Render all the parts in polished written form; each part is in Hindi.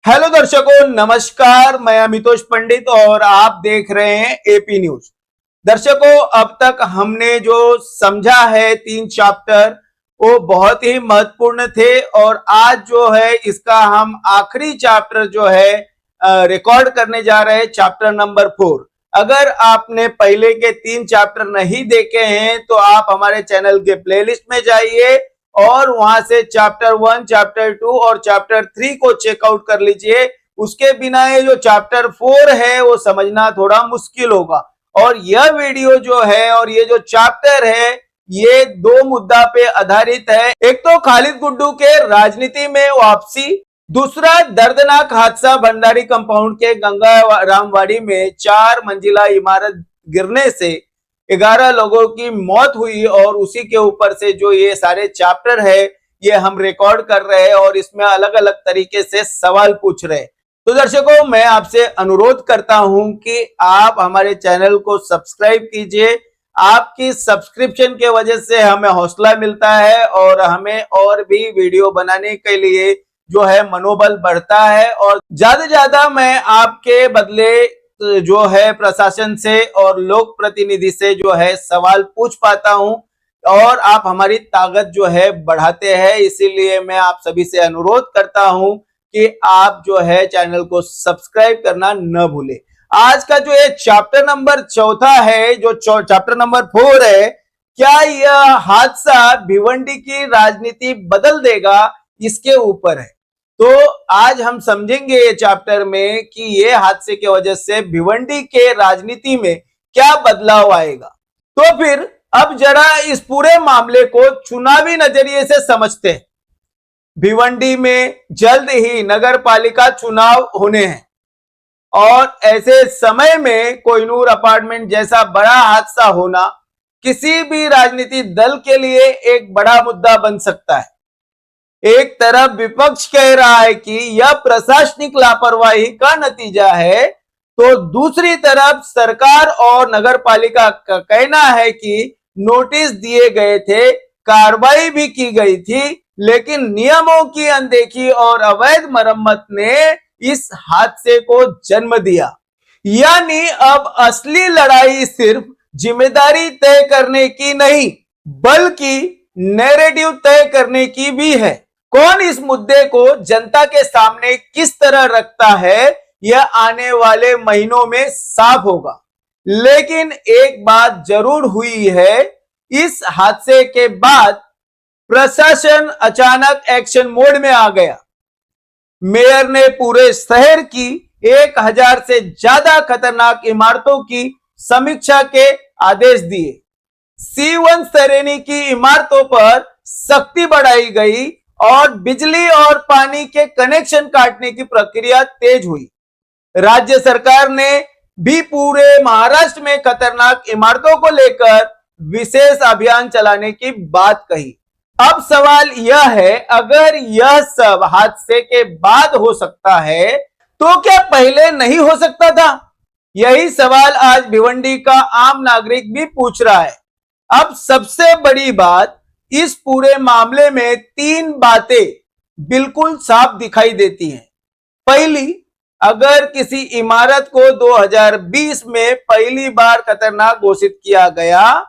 हेलो दर्शकों, नमस्कार। मैं अमितोष पंडित और आप देख रहे हैं एपी न्यूज। दर्शकों, अब तक हमने जो समझा है 3 चैप्टर वो बहुत ही महत्वपूर्ण थे और आज जो है इसका हम आखिरी चैप्टर जो है रिकॉर्ड करने जा रहे हैं, चैप्टर नंबर 4। अगर आपने पहले के 3 चैप्टर नहीं देखे हैं तो आप हमारे चैनल के प्लेलिस्ट में जाइए और वहां से चैप्टर 1, चैप्टर 2 और चैप्टर 3 को चेकआउट कर लीजिए। उसके बिना ये जो चैप्टर 4 है वो समझना थोड़ा मुश्किल होगा। और यह वीडियो जो है और ये जो चैप्टर है ये 2 मुद्दा पे आधारित है। एक तो खालिद गुड्डू के राजनीति में वापसी, दूसरा दर्दनाक हादसा भंडारी कंपाउंड के गंगा रामवाड़ी में 4 मंजिला इमारत गिरने से 11 लोगों की मौत हुई और उसी के ऊपर से जो ये सारे चैप्टर है ये हम रिकॉर्ड कर रहे हैं और इसमें अलग अलग तरीके से सवाल पूछ रहे हैं। तो दर्शकों, मैं आपसे अनुरोध करता हूं कि आप हमारे चैनल को सब्सक्राइब कीजिए। आपकी सब्सक्रिप्शन के वजह से हमें हौसला मिलता है और हमें और भी वीडियो बनाने के लिए जो है मनोबल बढ़ता है। और ज्यादा से ज्यादा मैं आपके बदले जो है प्रशासन से और लोक प्रतिनिधि से जो है सवाल पूछ पाता हूं और आप हमारी ताकत जो है बढ़ाते हैं। इसीलिए मैं आप सभी से अनुरोध करता हूं कि आप जो है चैनल को सब्सक्राइब करना न भूले। आज का जो ये चैप्टर नंबर 4 है, जो चैप्टर नंबर 4 है, क्या यह हादसा भिवंडी की राजनीति बदल देगा, इसके ऊपर है। तो आज हम समझेंगे ये चैप्टर में कि ये हादसे की वजह से भिवंडी के राजनीति में क्या बदलाव आएगा। तो फिर अब जरा इस पूरे मामले को चुनावी नजरिए से समझते हैं। भिवंडी में जल्द ही नगर पालिका चुनाव होने हैं और ऐसे समय में कोहिनूर अपार्टमेंट जैसा बड़ा हादसा होना किसी भी राजनीतिक दल के लिए एक बड़ा मुद्दा बन सकता है। एक तरफ विपक्ष कह रहा है कि यह प्रशासनिक लापरवाही का नतीजा है, तो दूसरी तरफ सरकार और नगर पालिका का कहना है कि नोटिस दिए गए थे, कार्रवाई भी की गई थी, लेकिन नियमों की अनदेखी और अवैध मरम्मत ने इस हादसे को जन्म दिया। यानी अब असली लड़ाई सिर्फ जिम्मेदारी तय करने की नहीं बल्कि नैरेटिव तय करने की भी है। कौन इस मुद्दे को जनता के सामने किस तरह रखता है यह आने वाले महीनों में साफ होगा। लेकिन एक बात जरूर हुई है, इस हादसे के बाद प्रशासन अचानक एक्शन मोड में आ गया। मेयर ने पूरे शहर की 1000 से ज्यादा खतरनाक इमारतों की समीक्षा के आदेश दिए। C1 श्रेणी की इमारतों पर सख्ती बढ़ाई गई और बिजली और पानी के कनेक्शन काटने की प्रक्रिया तेज हुई। राज्य सरकार ने भी पूरे महाराष्ट्र में खतरनाक इमारतों को लेकर विशेष अभियान चलाने की बात कही। अब सवाल यह है, अगर यह सब हादसे के बाद हो सकता है तो क्या पहले नहीं हो सकता था? यही सवाल आज भिवंडी का आम नागरिक भी पूछ रहा है। अब सबसे बड़ी बात, इस पूरे मामले में 3 बातें बिल्कुल साफ दिखाई देती हैं। पहली, अगर किसी इमारत को 2020 में पहली बार खतरनाक घोषित किया गया,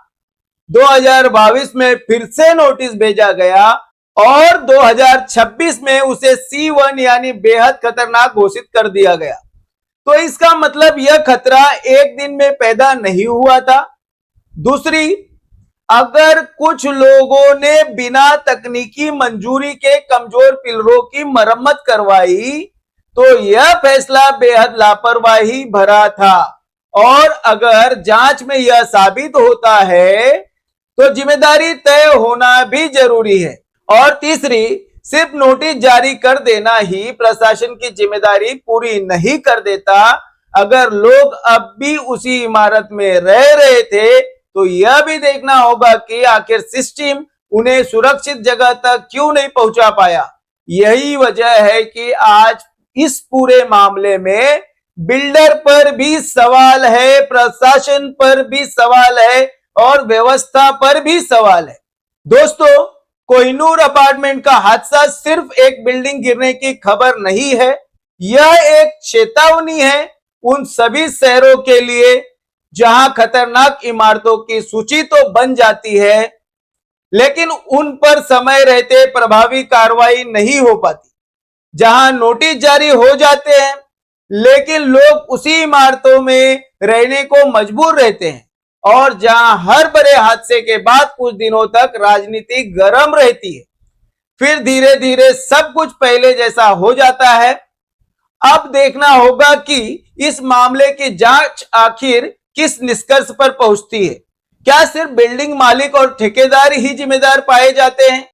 2022 में फिर से नोटिस भेजा गया और 2026 में उसे C1 यानी बेहद खतरनाक घोषित कर दिया गया, तो इसका मतलब यह खतरा एक दिन में पैदा नहीं हुआ था। दूसरी, अगर कुछ लोगों ने बिना तकनीकी मंजूरी के कमजोर पिलरों की मरम्मत करवाई तो यह फैसला बेहद लापरवाही भरा था और अगर जांच में यह साबित होता है तो जिम्मेदारी तय होना भी जरूरी है। और तीसरी, सिर्फ नोटिस जारी कर देना ही प्रशासन की जिम्मेदारी पूरी नहीं कर देता। अगर लोग अब भी उसी इमारत में रह रहे थे तो यह भी देखना होगा कि आखिर सिस्टम उन्हें सुरक्षित जगह तक क्यों नहीं पहुंचा पाया। यही वजह है कि आज इस पूरे मामले में बिल्डर पर भी सवाल है, प्रशासन पर भी सवाल है और व्यवस्था पर भी सवाल है। दोस्तों, कोहिनूर अपार्टमेंट का हादसा सिर्फ एक बिल्डिंग गिरने की खबर नहीं है, यह एक चेतावनी है उन सभी शहरों के लिए जहां खतरनाक इमारतों की सूची तो बन जाती है, लेकिन उन पर समय रहते प्रभावी कार्रवाई नहीं हो पाती, जहां नोटिस जारी हो जाते हैं लेकिन लोग उसी इमारतों में रहने को मजबूर रहते हैं, और जहां हर बड़े हादसे के बाद कुछ दिनों तक राजनीति गर्म रहती है, फिर धीरे धीरे सब कुछ पहले जैसा हो जाता है। अब देखना होगा कि इस मामले की जांच आखिर किस निष्कर्ष पर पहुंचती है। क्या सिर्फ बिल्डिंग मालिक और ठेकेदार ही जिम्मेदार पाए जाते हैं,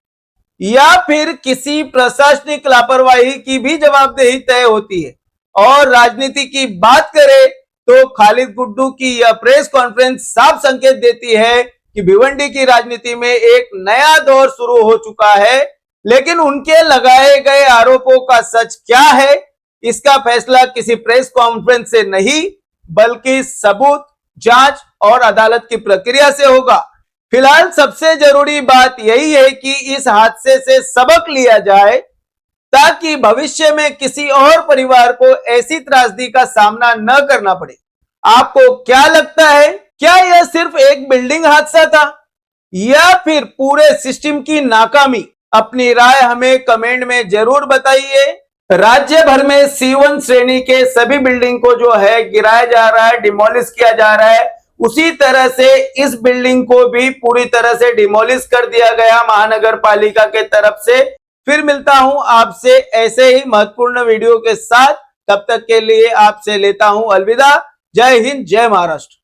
या फिर किसी प्रशासनिक लापरवाही की भी जवाबदेही तय होती है। और राजनीति की बात करें तो खालिद गुड्डू की यह प्रेस कॉन्फ्रेंस साफ संकेत देती है कि भिवंडी की राजनीति में एक नया दौर शुरू हो चुका है, लेकिन उनके लगाए गए आरोपों का सच क्या है, इसका फैसला किसी प्रेस कॉन्फ्रेंस से नहीं बल्कि सबूत, जांच और अदालत की प्रक्रिया से होगा। फिलहाल सबसे जरूरी बात यही है कि इस हादसे से सबक लिया जाए ताकि भविष्य में किसी और परिवार को ऐसी त्रासदी का सामना न करना पड़े। आपको क्या लगता है, क्या यह सिर्फ एक बिल्डिंग हादसा था या फिर पूरे सिस्टम की नाकामी? अपनी राय हमें कमेंट में जरूर बताइए। राज्य भर में C1 श्रेणी के सभी बिल्डिंग को जो है गिराया जा रहा है, डिमोलिश किया जा रहा है, उसी तरह से इस बिल्डिंग को भी पूरी तरह से डिमोलिश कर दिया गया महानगर पालिका के तरफ से। फिर मिलता हूं आपसे ऐसे ही महत्वपूर्ण वीडियो के साथ, तब तक के लिए आपसे लेता हूं अलविदा। जय हिंद, जय महाराष्ट्र।